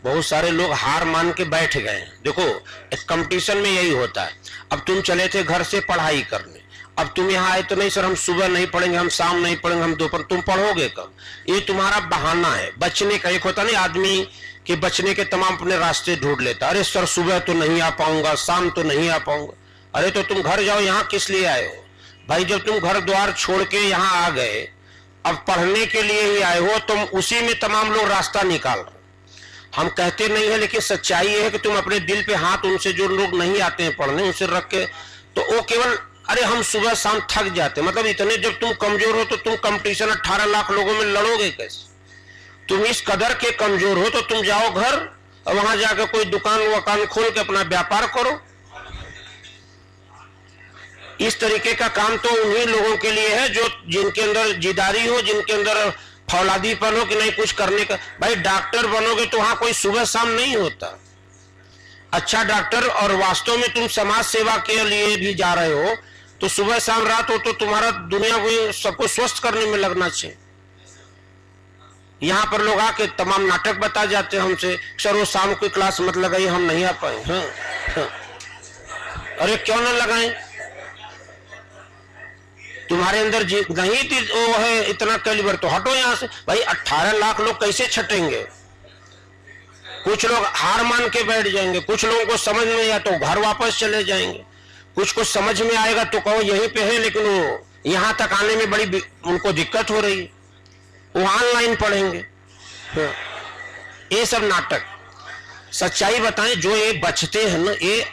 बहुत सारे लोग हार मान के बैठ गए। देखो एक कंपटीशन में यही होता है। अब तुम चले थे घर से पढ़ाई करने, अब तुम यहाँ आए तो नहीं सर हम सुबह नहीं पढ़ेंगे, हम शाम नहीं पढ़ेंगे, हम दोपहर, तुम पढ़ोगे कब? ये तुम्हारा बहाना है बचने का। एक होता नहीं आदमी कि बचने के तमाम अपने रास्ते ढूंढ लेता, अरे सर सुबह तो नहीं आ पाऊंगा, शाम तो नहीं आ पाऊंगा। अरे तो तुम घर जाओ, यहाँ किस लिए आए हो भाई? जब तुम घर द्वार छोड़ के यहाँ आ गए, अब पढ़ने के लिए ही आए हो, तुम उसी में तमाम लोग रास्ता निकाल रहे। हम कहते नहीं है, लेकिन सच्चाई है कि तुम अपने दिल पे हाथ, उनसे जो लोग नहीं आते हैं पढ़ने उनसे रख के, तो वो केवल अरे हम सुबह शाम थक जाते, मतलब इतने जब तुम कमजोर हो तो तुम कंपटीशन 18 लाख लोगों में लड़ोगे कैसे? तुम इस कदर के कमजोर हो तो तुम जाओ घर और वहां जाकर कोई दुकान वकान खोल के अपना व्यापार करो। इस तरीके का काम तो उन्हीं लोगों के लिए है जो जिनके अंदर जिदारी हो, जिनके अंदर फौलादीपन हो कि नहीं कुछ करने का। भाई डॉक्टर बनोगे तो वहां कोई सुबह शाम नहीं होता अच्छा डॉक्टर, और वास्तव में तुम समाज सेवा के लिए भी जा रहे हो तो सुबह शाम रात हो तो तुम्हारा दुनिया को सबको स्वस्थ करने में लगना चाहिए। यहां पर लोग आके तमाम नाटक बता जाते हैं हमसे, सर वो शाम की क्लास मत लगाइए हम नहीं आ पाए। हाँ। अरे क्यों ना लगाएं? तुम्हारे अंदर नहीं वो है इतना कैलिबर, तो हटो यहां से। भाई 18 लाख लोग कैसे छटेंगे? कुछ लोग हार मान के बैठ जाएंगे, कुछ लोगों को समझ में आया तो घर वापस चले जाएंगे, कुछ को समझ में आएगा तो कहो यहीं पे है, लेकिन वो यहां तक आने में बड़ी उनको दिक्कत हो रही है, वो ऑनलाइन पढ़ेंगे। ये सब नाटक। सच्चाई बताएं, जो ये बचते हैं ना, ये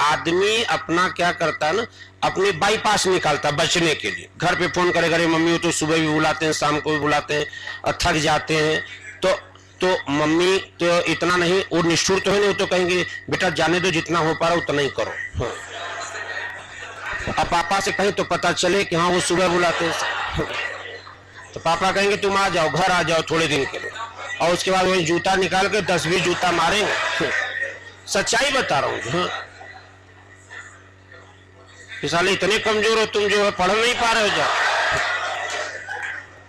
आदमी अपना क्या करता है ना, अपने बाईपास निकालता बचने के लिए। घर पे फोन करेगा, अरे मम्मी वो तो सुबह भी बुलाते हैं शाम को भी बुलाते हैं और थक जाते हैं, तो मम्मी तो इतना नहीं, वो निष्ठुर तो है नहीं, वो तो कहेंगे बेटा जाने दो, जितना हो पा रहा उतना ही करो। हाँ। अब पापा से कहें तो पता चले कि हाँ वो सुबह बुलाते हैं, तो पापा कहेंगे तुम आ जाओ, घर आ जाओ थोड़े दिन के लिए, और उसके बाद वही जूता निकाल के 10-20 जूता मारेंगे। सच्चाई बता रहा हूँ। हाँ। साले इतने कमजोर हो तुम, जो है पढ़ नहीं पा रहे हो। जा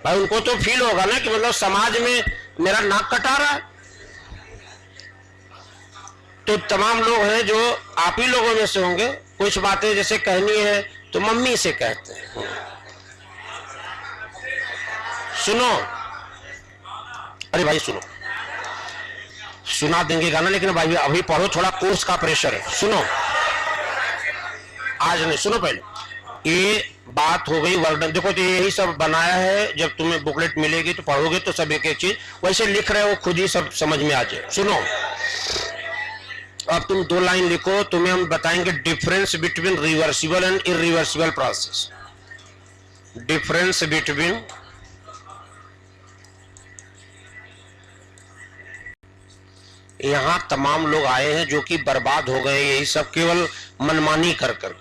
भाई उनको तो फील होगा ना कि मतलब समाज में मेरा नाक कटा रहा है। तो तमाम लोग हैं जो आप ही लोगों में से होंगे, कुछ बातें जैसे कहनी है तो मम्मी से कहते हैं। सुनो, अरे भाई सुनो, सुना देंगे गाना, लेकिन भाई अभी पढ़ो, थोड़ा कोर्स का प्रेशर है। सुनो, आज नहीं, सुनो पहले। ये बात हो गई वर्णन। देखो तो यही सब बनाया है, जब तुम्हें बुकलेट मिलेगी तो पढ़ोगे तो सब एक एक चीज वैसे लिख रहे हो, खुद ही सब समझ में आ जाए। सुनो, अब तुम 2 लाइन लिखो, तुम्हें हम बताएंगे difference between reversible and irreversible process. Difference between यहां तमाम लोग आए हैं जो कि बर्बाद हो गए, यही सब केवल मनमानी कर कर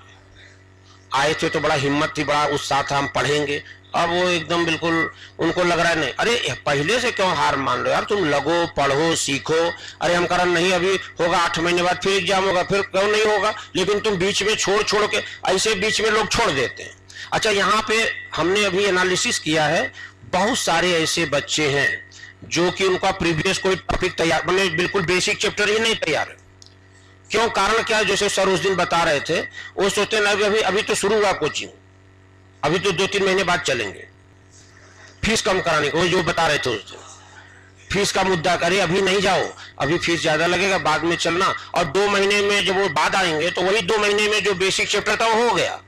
आए थे, तो बड़ा हिम्मत थी, बड़ा उत्साह था, हम पढ़ेंगे। अब वो एकदम बिल्कुल उनको लग रहा है नहीं, अरे पहले से क्यों हार मान लो यार, तुम लगो, पढ़ो, सीखो। अरे हम कह रहे नहीं अभी होगा, 8 महीने बाद फिर एग्जाम होगा, फिर क्यों नहीं होगा, लेकिन तुम बीच में छोड़ के, ऐसे बीच में लोग छोड़ देते हैं। अच्छा, यहाँ पे हमने अभी एनालिसिस किया है, बहुत सारे ऐसे बच्चे हैं जो कि उनका प्रीवियस कोई टॉपिक तैयार, मतलब बिल्कुल बेसिक चैप्टर ही नहीं तैयार है। क्यों? कारण क्या है? जैसे सर उस दिन बता रहे थे, वो सोचते हैं अभी तो शुरू हुआ कोचिंग, अभी तो 2-3 महीने बाद चलेंगे, फीस कम कराने को, जो बता रहे थे उस दिन, फीस का मुद्दा करे, अभी नहीं जाओ, अभी फीस ज्यादा लगेगा, बाद में चलना। और 2 महीने में जब वो बाद आएंगे तो वही 2 महीने में जो बेसिक चैप्टर था वो हो गया,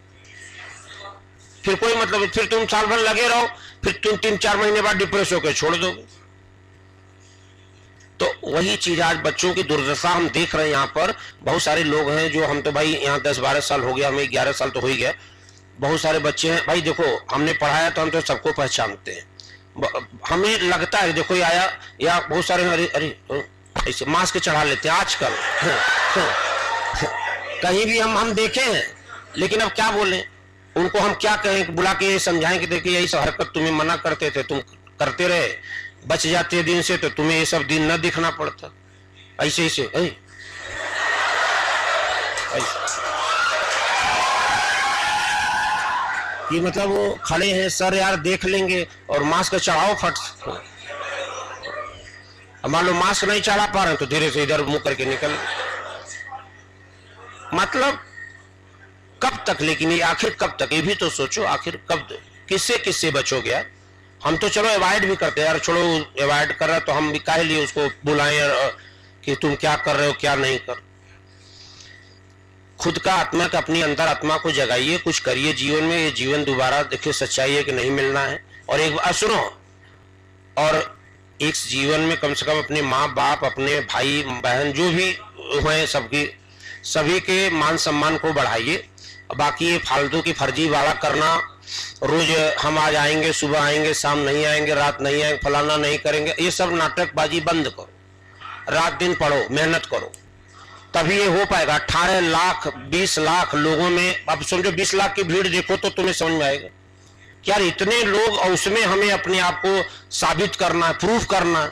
फिर कोई मतलब, फिर तुम साल भर लगे रहो, फिर तुम 3-4 महीने बाद डिप्रेस होकर छोड़ दोगे। तो वही चीज आज बच्चों की दुर्दशा हम देख रहे हैं। यहाँ पर बहुत सारे लोग हैं जो, हम तो भाई यहाँ 10-12 साल हो गया, हमें 11 साल तो हो ही गया, बहुत सारे बच्चे हैं भाई। देखो हमने पढ़ाया तो हम तो सबको पहचानते हैं, हमें लगता है देखो ये आया, या बहुत सारे अरे अरे ऐसे मास्क चढ़ा लेते हैं आजकल। कहीं भी हम देखे हैं, लेकिन अब क्या बोलें उनको, हम क्या कहें, बुला के समझाएं कि देखिए यही सब हरकत तुम्हें मना करते थे, तुम करते रहे, बच जाते दिन से, तो तुम्हें ये सब दिन न दिखना पड़ता। ऐसे ये मतलब वो खड़े हैं, सर यार देख लेंगे, और मास्क चढ़ाओ फट। अब मान लो मास्क नहीं चढ़ा पा रहे हैं तो धीरे से इधर मुंह करके निकल, मतलब कब तक? लेकिन ये आखिर कब तक, ये भी तो सोचो, आखिर कब तक? किससे किससे बचोगे यार? हम तो चलो अवॉइड भी करते हैं यार, छोड़ो अवॉइड कर रहा है तो हम भी काहे लिए उसको बुलाएं कि तुम क्या कर रहे हो क्या नहीं कर। खुद का आत्मा का, अपनी अंदर आत्मा को जगाइए, कुछ करिए जीवन में। ये जीवन दोबारा देखिए सच्चाई है कि नहीं मिलना है। और एक बात सुनो, और इस जीवन में कम से कम अपने माँ बाप, अपने भाई बहन जो भी हुए सभी के मान सम्मान को बढ़ाइए। बाकी ये फालतू की फर्जी वाला करना, रोज हम आज आएंगे, सुबह आएंगे, शाम नहीं आएंगे, रात नहीं आएंगे, फलाना नहीं करेंगे, ये सब नाटकबाजी बंद करो। रात दिन पढ़ो, मेहनत करो, तभी ये हो पाएगा। 18 लाख 20 लाख लोगों में, अब समझो 20 लाख की भीड़ देखो तो तुम्हें समझ में आएगा क्या इतने लोग, और उसमें हमें अपने आप को साबित करना है, प्रूफ करना है,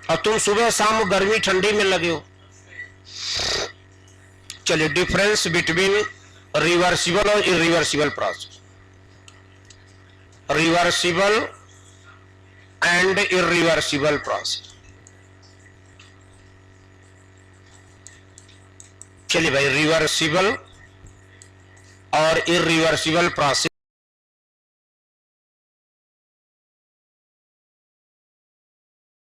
और तुम सुबह शाम गर्मी ठंडी में लगे हो। चलिए, डिफरेंस बिटवीन रिवर्सिबल और irreversible process. Reversible and irreversible process. चलिए भाई, रिवर्सिबल और इरिवर्सिबल प्रोसेस